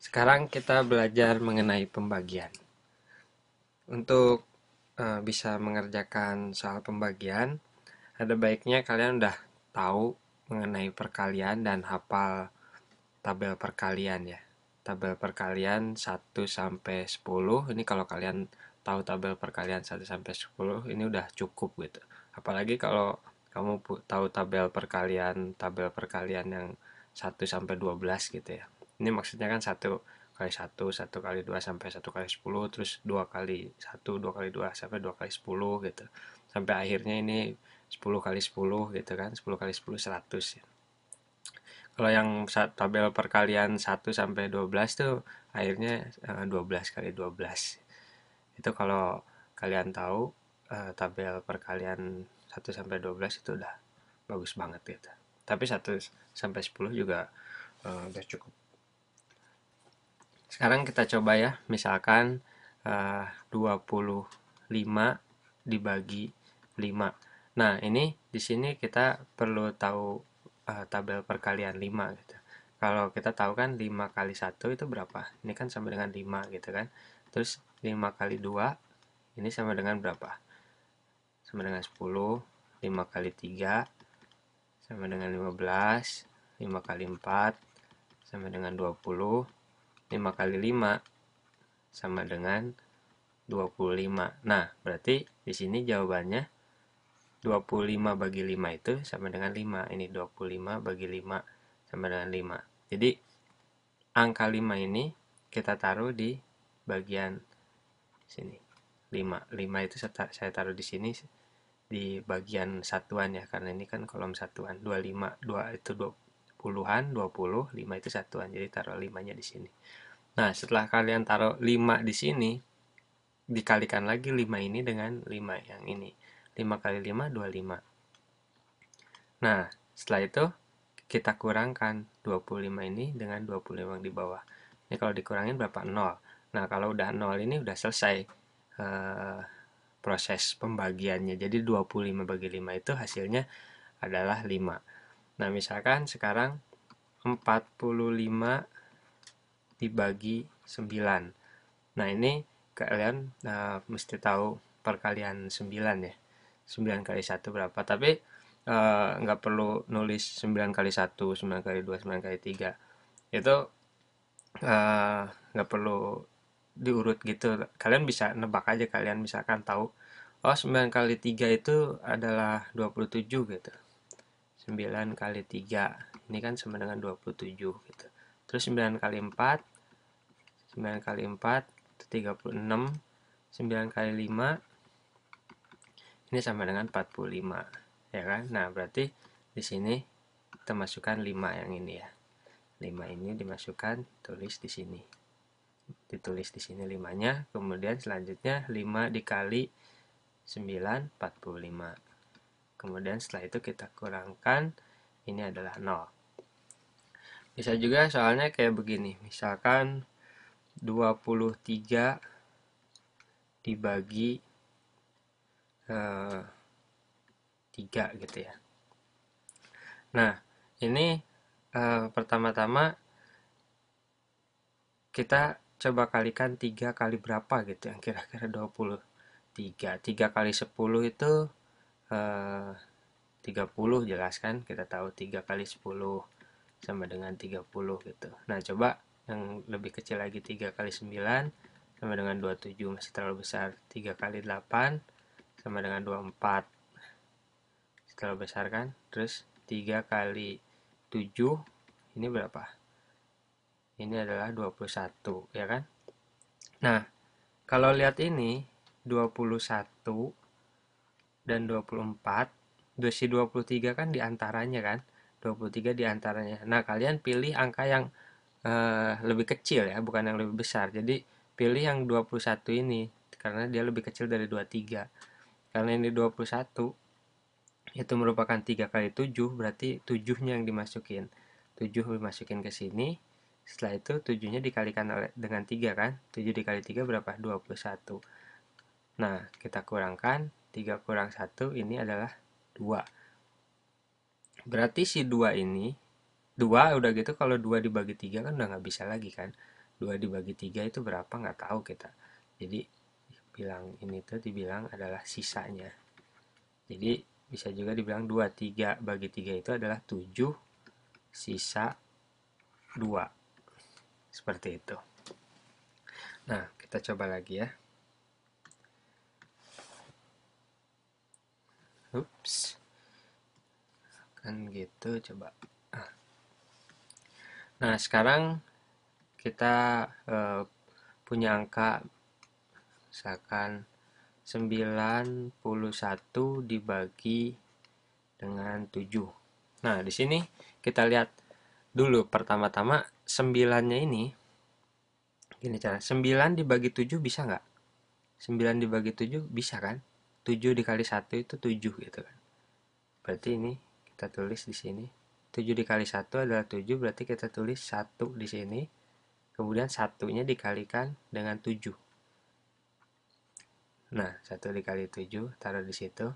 Sekarang kita belajar mengenai pembagian. Untuk bisa mengerjakan soal pembagian, ada baiknya kalian udah tahu mengenai perkalian dan hafal tabel perkalian ya. Tabel perkalian 1 sampai 10. Ini kalau kalian tahu tabel perkalian 1 sampai 10, ini udah cukup gitu. Apalagi kalau kamu tahu tabel perkalian yang 1 sampai 12 gitu ya. Ini maksudnya kan 1 kali 1, 1 kali 2 sampai 1 kali 10, terus 2 kali 1, 2 kali 2 sampai 2 kali 10 gitu. Sampai akhirnya ini 10 kali 10 gitu kan, 10 kali 10 100 ya. Kalau yang tabel perkalian 1 sampai 12 tuh akhirnya 12 kali 12. Itu kalau kalian tahu tabel perkalian 1 sampai 12 itu udah bagus banget gitu. Tapi 1 sampai 10 juga udah cukup. Sekarang kita coba ya, misalkan 25 dibagi 5. Nah, ini di sini kita perlu tahu tabel perkalian 5 gitu. Kalau kita tahu kan 5 kali 1 itu berapa? Ini kan sama dengan 5 gitu kan. Terus 5 kali 2 ini sama dengan berapa? Sama dengan 10. 5 kali 3 sama dengan 15. 5 kali 4 sama dengan 20. 5 kali 5 sama dengan 25. Nah, berarti di sini jawabannya 25 bagi 5 itu sama dengan 5. Ini 25 bagi 5 sama dengan 5. Jadi, angka 5 ini kita taruh di bagian sini. 5. 5 itu saya taruh di sini di bagian satuan ya, karena ini kan kolom satuan. 25, 2 itu 20-an, 20, 5 itu satuan. Jadi taruh 5-nya di sini. Nah, setelah kalian taruh 5 di sini, dikalikan lagi 5 ini dengan 5 yang ini. 5 kali 5, 25. Nah, setelah itu kita kurangkan 25 ini dengan 25 yang di bawah. Ini kalau dikurangin berapa? 0. Nah, kalau udah 0 ini udah selesai proses pembagiannya. Jadi 25 bagi 5 itu hasilnya adalah 5. Nah, misalkan sekarang 45 dibagi 9. Nah, ini kalian mesti tahu perkalian 9 ya. 9 kali 1 berapa. Tapi nggak perlu nulis 9 kali 1, 9 kali 2, 9 kali 3. Itu nggak perlu diurut gitu. Kalian bisa nebak aja, kalian misalkan tahu, oh 9 kali 3 itu adalah 27 gitu. 9 kali 3 ini kan sama dengan 27 gitu. Terus 9 kali 4, 9 kali 4 itu 36. 9 kali 5 ini sama dengan 45, ya kan? Nah, berarti di sini kita masukkan 5 yang ini ya. 5 ini dimasukkan, tulis di sini. Ditulis di sini 5-nya, kemudian selanjutnya 5 dikali 9, 45. Kemudian setelah itu kita kurangkan, ini adalah 0. Bisa juga soalnya kayak begini, misalkan 23 dibagi 3 gitu ya. Nah, ini pertama-tama kita coba kalikan 3 kali berapa gitu yang kira-kira 23. 3 kali 10 itu 30 jelas kan? Kita tahu 3 kali 10 sama dengan 30 gitu. Nah, coba yang lebih kecil lagi, 3 kali 9 sama dengan 27, masih terlalu besar. 3 kali 8 sama dengan 24. Terlalu besar kan? Terus 3 kali 7 ini berapa? Ini adalah 21, ya kan? Nah, kalau lihat ini 21 dan 24, si 23 kan diantaranya kan? 23 diantaranya. Nah, kalian pilih angka yang lebih kecil ya, bukan yang lebih besar. Jadi, pilih yang 21 ini, karena dia lebih kecil dari 23. Karena ini 21, itu merupakan 3 kali 7, berarti 7-nya yang dimasukin. 7 dimasukin ke sini, setelah itu 7-nya dikalikan dengan 3 kan? 7 dikali 3 berapa? 21. Nah, kita kurangkan, 3 kurang 1 ini adalah 2. Berarti si 2 ini, 2 udah gitu kalau 2 dibagi 3 kan udah nggak bisa lagi kan? 2 dibagi 3 itu berapa nggak tahu kita. Jadi bilang ini tuh dibilang adalah sisanya. Jadi bisa juga dibilang 23 bagi 3 itu adalah 7 sisa 2. Seperti itu. Nah, kita coba lagi ya. Ups. Kan gitu coba. Nah, sekarang kita punya angka misalkan 91 dibagi dengan 7. Nah, di sini kita lihat dulu pertama-tama 9-nya ini. Gini cara, 9 dibagi 7 bisa nggak? 9 dibagi 7 bisa kan? 7 dikali 1 itu 7 gitu kan. Berarti ini kita tulis di sini. 7 dikali 1 adalah 7, berarti kita tulis 1 di sini. Kemudian satunya dikalikan dengan 7. Nah, 1 dikali 7 taruh di situ.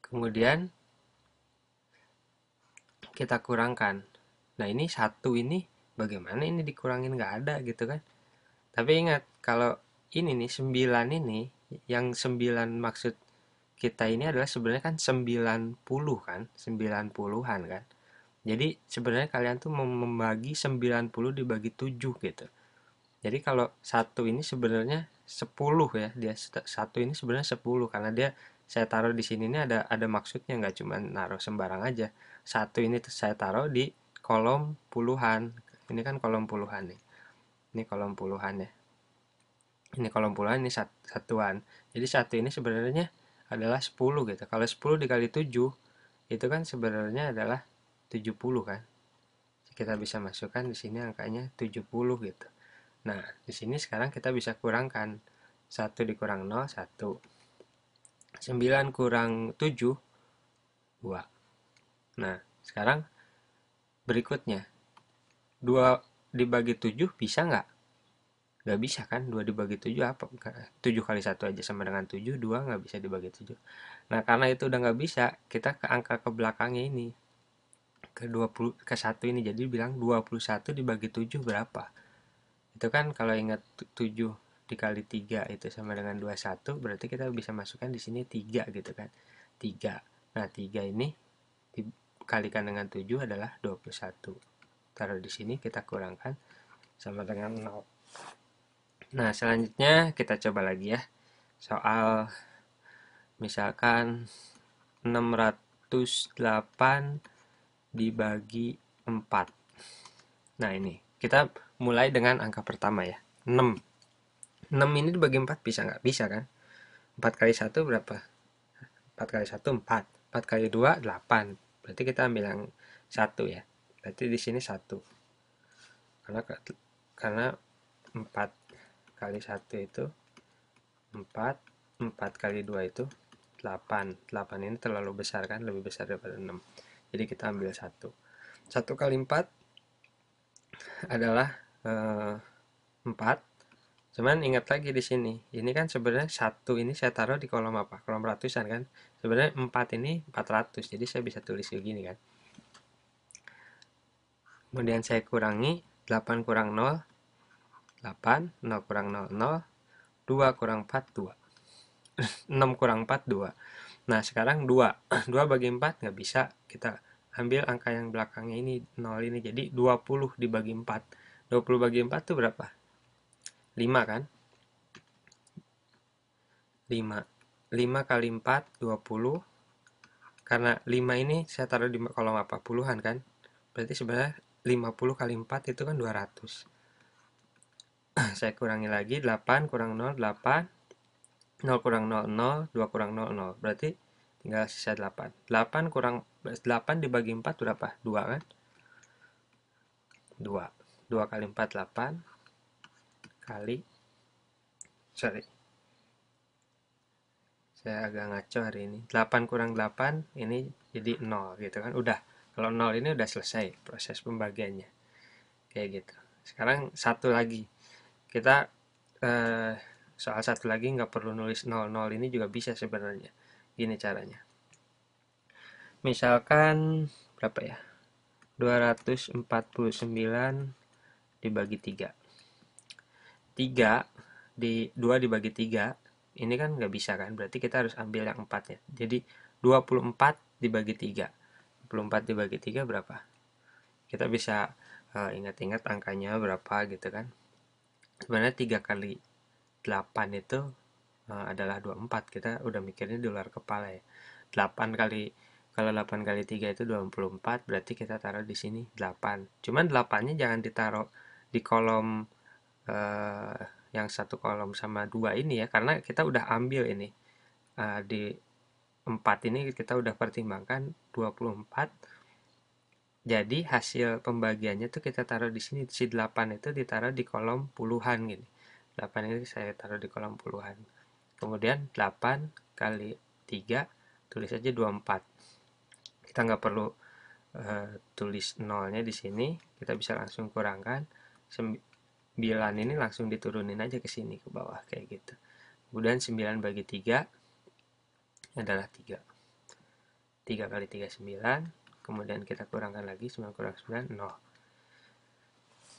Kemudian kita kurangkan. Nah, ini 1 ini bagaimana ini dikurangin, nggak ada gitu kan. Tapi ingat, kalau ini nih 9 ini, yang 9 maksud kita ini adalah sebenarnya kan 90 kan, 90-an kan. Jadi sebenarnya kalian tuh membagi 90 dibagi 7 gitu. Jadi kalau satu ini sebenarnya 10 ya, dia satu ini sebenarnya 10 karena dia saya taruh di sini ini ada maksudnya, nggak cuma naruh sembarang aja. Satu ini tuh saya taruh di kolom puluhan. Ini kan kolom puluhan nih. Ini kolom puluhan ya. Ini kolom puluhan, ini satuan. Jadi satu ini sebenarnya adalah 10 gitu. Kalau 10 dikali 7 itu kan sebenarnya adalah 70 kan. Kita bisa masukkan di sini angkanya 70 gitu. Nah, di sini sekarang kita bisa kurangkan. 1 dikurang 0, 1. 9 kurang 7, 2. Nah, sekarang berikutnya. 2 dibagi 7 bisa nggak? Nggak bisa kan? 2 dibagi 7 apa? 7 kali 1 aja sama dengan 7, 2 nggak bisa dibagi 7. Nah, karena itu udah nggak bisa, kita ke angka ke belakangnya ini. Ke 20, ke 1 ini. Jadi bilang 21 dibagi 7 berapa? Itu kan kalau ingat 7 dikali 3 itu sama dengan 21, berarti kita bisa masukkan di sini 3 gitu kan. 3. Nah, 3 ini dikalikan dengan 7 adalah 21. Taruh di sini, kita kurangkan sama dengan 0. Nah, selanjutnya kita coba lagi ya. Soal misalkan 608 dibagi 4. Nah, ini kita mulai dengan angka pertama ya. 6. 6 ini dibagi 4 bisa nggak? Bisa kan? 4 kali 1 berapa? 4 kali 1 4. 4 kali 2 8. Berarti kita ambil yang 1 ya. Berarti di sini 1. Karena 4 kali 1 itu 4. 4 kali 2 itu 8. 8 ini terlalu besar kan? Lebih besar daripada 6. Jadi kita ambil 1. 1 kali 4 adalah 4. Cuman ingat lagi di sini, ini kan sebenarnya 1 ini saya taruh di kolom apa? Kolom ratusan kan. Sebenarnya 4 ini 400, jadi saya bisa tulis begini kan. Kemudian saya kurangi 8 kurang 0, 8, 0 kurang 0, 0, 2 kurang 4, 2. 6 kurang 4, 2. Nah, sekarang 2. 2 bagi 4 nggak bisa. Kita ambil angka yang belakangnya ini, 0 ini. Jadi 20 dibagi 4. 20 bagi 4 itu berapa? 5 kan? 5. 5 kali 4, 20. Karena 5 ini saya taruh di kolom apa? Puluhan kan? Berarti sebenarnya 50 kali 4 itu kan 200. Saya kurangi lagi, 8 kurang 0, 8. 0 kurang 0, 0. 2 kurang 0, 0. Berarti tinggal sisa 8. 8 kurang 8 dibagi 4 berapa? 2 kan? 2. 2 kali 4, 8. Kali, sorry, saya agak ngaco hari ini. 8 kurang 8, ini jadi 0 gitu kan. Udah, kalau 0 ini udah selesai proses pembagiannya. Kayak gitu. Sekarang satu lagi. Kita soal satu lagi nggak perlu nulis 00 ini juga bisa sebenarnya. Gini caranya. Misalkan berapa ya? 249 dibagi 3. 2 dibagi 3, ini kan nggak bisa kan, berarti kita harus ambil yang 4 ya. Jadi 24 dibagi 3. 24 dibagi 3 berapa? Kita bisa ingat-ingat angkanya berapa gitu kan. Sebenarnya 3 kali 8 itu adalah 24. Kita udah mikirnya di luar kepala ya. 8 kali, kalau 8 kali 3 itu 24, berarti kita taruh di sini 8. Cuman 8-nya jangan ditaruh di kolom eh, yang satu kolom sama 2 ini ya, karena kita udah ambil ini. Di 4 ini kita udah pertimbangkan 24. Jadi hasil pembagiannya tuh kita taruh di sini, si 8 itu ditaruh di kolom puluhan gini. 8 ini saya taruh di kolom puluhan. Kemudian 8 kali 3, tulis aja 24. Kita nggak perlu tulis nolnya di sini, kita bisa langsung kurangkan. 9 ini langsung diturunin aja ke sini, ke bawah kayak gitu. Kemudian 9 bagi 3 adalah 3. 3 kali 3 9. Kemudian kita kurangkan lagi, 9 kurang 9 0.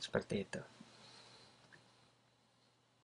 Seperti itu.